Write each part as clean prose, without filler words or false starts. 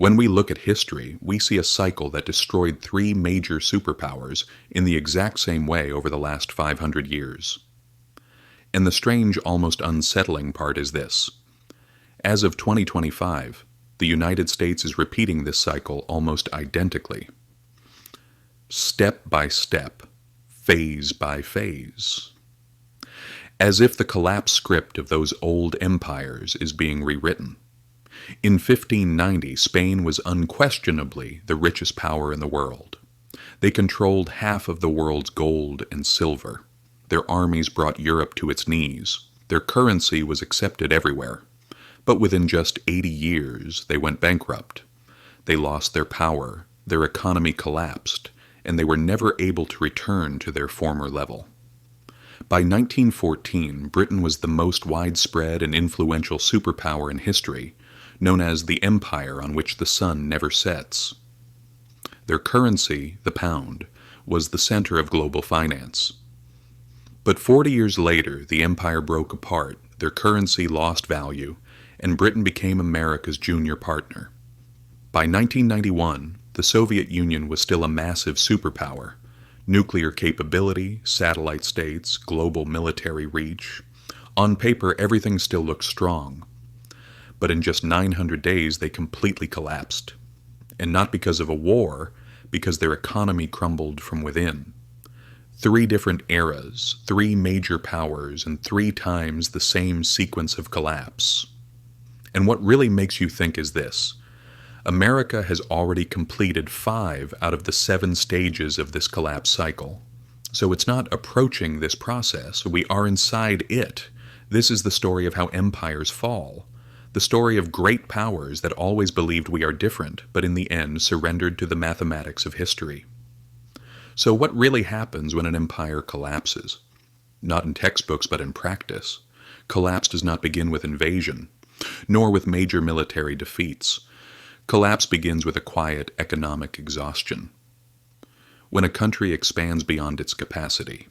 When we look at history, we see a cycle that destroyed three major superpowers in the exact same way over the last 500 years. And the strange, almost unsettling part is this. As of 2025, the United States is repeating this cycle almost identically. Step by step, phase by phase. As if the collapse script of those old empires is being rewritten. In 1590, Spain was unquestionably the richest power in the world. They controlled half of the world's gold and silver. Their armies brought Europe to its knees. Their currency was accepted everywhere. But within just 80 years, they went bankrupt. They lost their power, their economy collapsed, and they were never able to return to their former level. By 1914, Britain was the most widespread and influential superpower in history, known as the empire on which the sun never sets. Their currency, the pound, was the center of global finance. But 40 years later, the empire broke apart, their currency lost value, and Britain became America's junior partner. By 1991, the Soviet Union was still a massive superpower. Nuclear capability, satellite states, global military reach. On paper, everything still looked strong. But in just 900 days, they completely collapsed. And not because of a war, because their economy crumbled from within. 3 different eras, 3 major powers, and 3 times the same sequence of collapse. And what really makes you think is this. America has already completed 5 out of the 7 stages of this collapse cycle. So it's not approaching this process, we are inside it. This is the story of how empires fall. The story of great powers that always believed we are different, but in the end surrendered to the mathematics of history. So what really happens when an empire collapses? Not in textbooks, but in practice. Collapse does not begin with invasion, nor with major military defeats. Collapse begins with a quiet economic exhaustion. When a country expands beyond its capacity.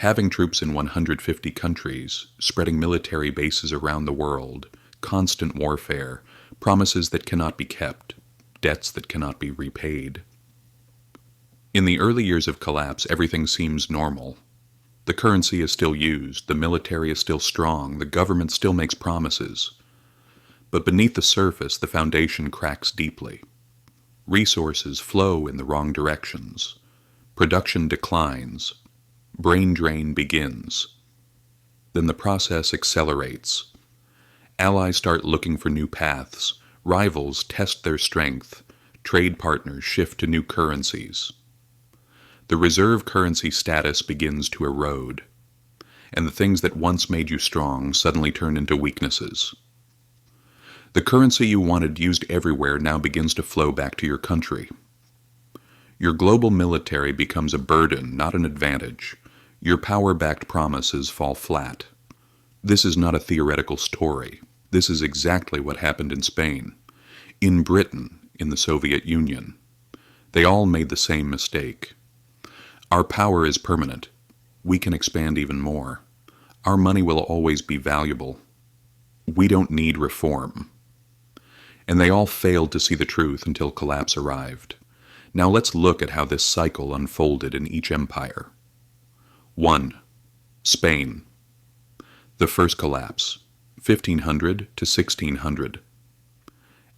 Having troops in 150 countries, spreading military bases around the world, constant warfare, promises that cannot be kept, debts that cannot be repaid. In the early years of collapse, everything seems normal. The currency is still used, the military is still strong, the government still makes promises. But beneath the surface, the foundation cracks deeply. Resources flow in the wrong directions. Production declines. Brain drain begins. Then the process accelerates. Allies start looking for new paths. Rivals test their strength. Trade partners shift to new currencies. The reserve currency status begins to erode. And the things that once made you strong suddenly turn into weaknesses. The currency you wanted used everywhere now begins to flow back to your country. Your global military becomes a burden, not an advantage. Your power-backed promises fall flat. This is not a theoretical story. This is exactly what happened in Spain, in Britain, in the Soviet Union. They all made the same mistake. Our power is permanent. We can expand even more. Our money will always be valuable. We don't need reform. And they all failed to see the truth until collapse arrived. Now let's look at how this cycle unfolded in each empire. 1. Spain. The first collapse, 1500 to 1600.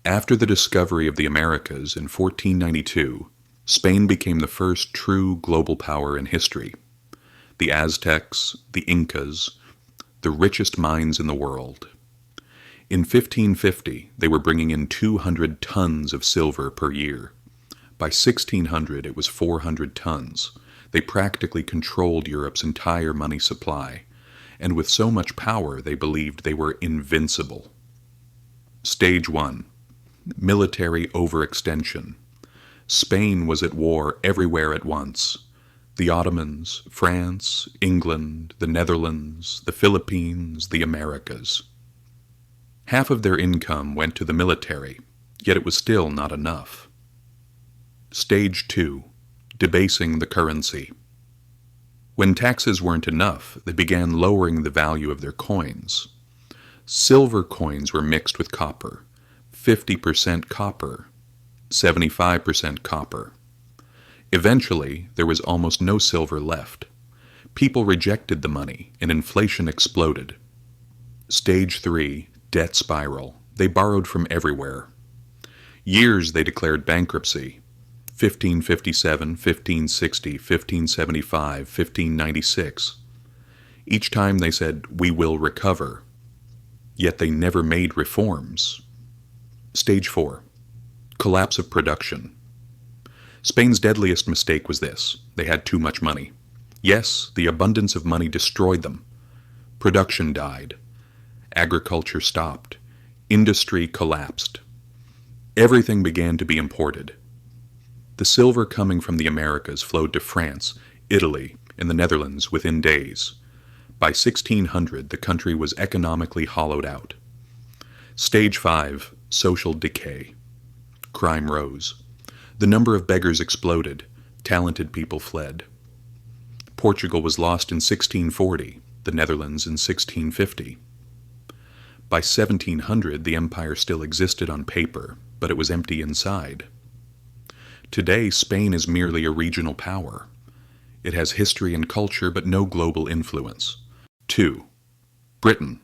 After the discovery of the Americas in 1492, Spain became the first true global power in history. The Aztecs, the Incas, the richest minds in the world. In 1550, they were bringing in 200 tons of silver per year. By 1600, it was 400 tons. They practically controlled Europe's entire money supply, and with so much power, they believed they were invincible. Stage 1. Military overextension. Spain was at war everywhere at once. The Ottomans, France, England, the Netherlands, the Philippines, the Americas. Half of their income went to the military, yet it was still not enough. Stage 2. Debasing the currency. When taxes weren't enough, they began lowering the value of their coins. Silver coins were mixed with copper. 50% copper, 75% copper. Eventually, there was almost no silver left. People rejected the money, and inflation exploded. Stage 3, debt spiral. They borrowed from everywhere. Years they declared bankruptcy. 1557, 1560, 1575, 1596. Each time they said, "We will recover." Yet they never made reforms. Stage 4, collapse of production. Spain's deadliest mistake was this: they had too much money. Yes, the abundance of money destroyed them. Production died. Agriculture stopped. Industry collapsed. Everything began to be imported. The silver coming from the Americas flowed to France, Italy, and the Netherlands within days. By 1600, the country was economically hollowed out. Stage 5, social decay. Crime rose. The number of beggars exploded. Talented people fled. Portugal was lost in 1640, the Netherlands in 1650. By 1700, the empire still existed on paper, but it was empty inside. Today, Spain is merely a regional power. It has history and culture, but no global influence. 2. Britain.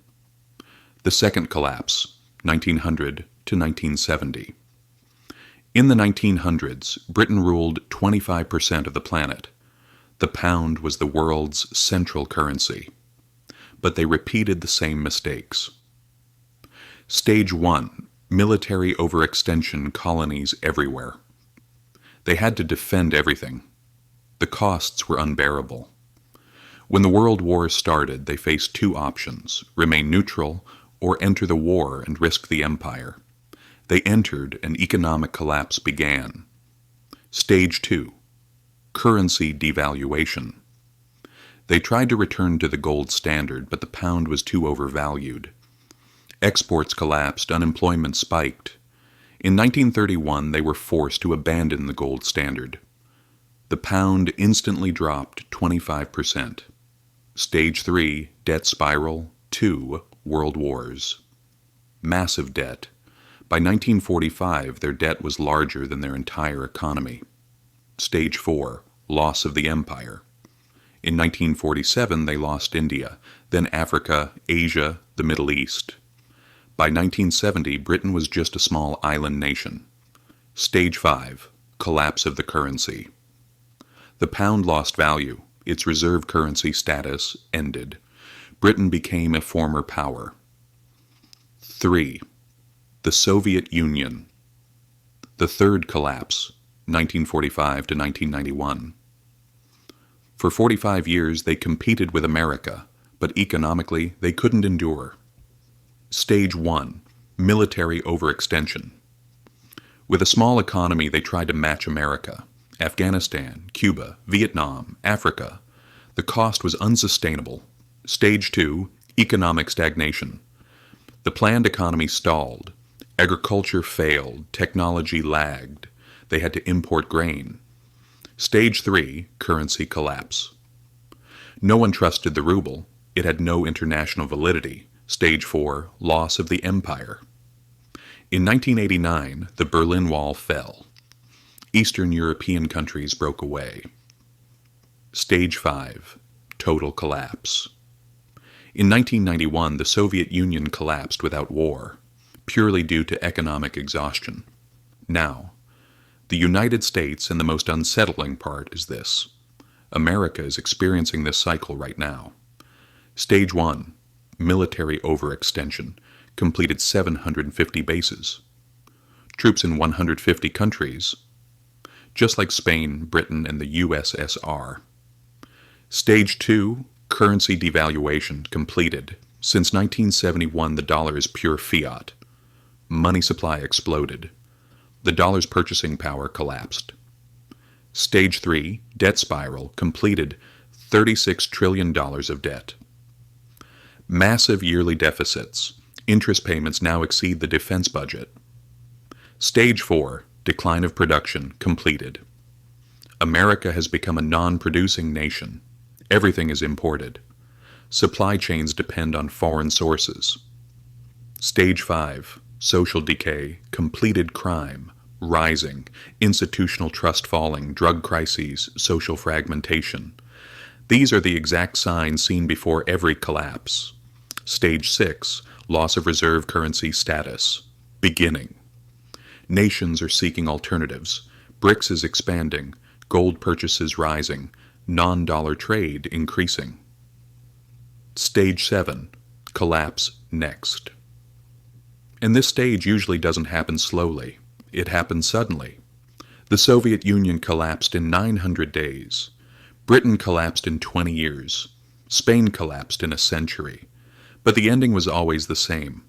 The second collapse, 1900 to 1970. In the 1900s, Britain ruled 25% of the planet. The pound was the world's central currency. But they repeated the same mistakes. Stage 1, military overextension, colonies everywhere. They had to defend everything. The costs were unbearable. When the World War started, they faced two options: remain neutral or enter the war and risk the empire. They entered, and economic collapse began. Stage 2, currency devaluation. They tried to return to the gold standard, but the pound was too overvalued. Exports collapsed, unemployment spiked. In 1931, they were forced to abandon the gold standard. The pound instantly dropped 25%. Stage 3, debt spiral. 2, world wars. Massive debt. By 1945, their debt was larger than their entire economy. Stage 4, loss of the empire. In 1947, they lost India, then Africa, Asia, the Middle East. By 1970, Britain was just a small island nation. Stage 5, collapse of the currency. The pound lost value. Its reserve currency status ended. Britain became a former power. 3. The Soviet Union. The third collapse, 1945 to 1991. For 45 years, they competed with America, but economically, they couldn't endure. Stage 1, military overextension. With a small economy, they tried to match America. Afghanistan, Cuba, Vietnam, Africa. The cost was unsustainable. Stage 2, economic stagnation. The planned economy stalled. Agriculture failed. Technology lagged. They had to import grain. Stage 3, currency collapse. No one trusted the ruble. It had no international validity. Stage 4, loss of the empire. In 1989, the Berlin Wall fell. Eastern European countries broke away. Stage 5, total collapse. In 1991, the Soviet Union collapsed without war, purely due to economic exhaustion. Now, the United States, and the most unsettling part is this: America is experiencing this cycle right now. Stage 1, military overextension, completed 750 bases. Troops in 150 countries, just like Spain, Britain, and the USSR. Stage 2, currency devaluation, completed. Since 1971, the dollar is pure fiat. Money supply exploded. The dollar's purchasing power collapsed. Stage 3, debt spiral, completed. $36 trillion of debt. Massive yearly deficits. Interest payments now exceed the defense budget. Stage 4, decline of production, completed. America has become a non-producing nation. Everything is imported. Supply chains depend on foreign sources. Stage 5, social decay, completed crime, rising, institutional trust falling, drug crises, social fragmentation. These are the exact signs seen before every collapse. Stage 6, loss of reserve currency status. Beginning. Nations are seeking alternatives. BRICS is expanding. Gold purchases rising. Non-dollar trade increasing. Stage 7, collapse next. And this stage usually doesn't happen slowly. It happens suddenly. The Soviet Union collapsed in 900 days. Britain collapsed in 20 years. Spain collapsed in a century. But the ending was always the same.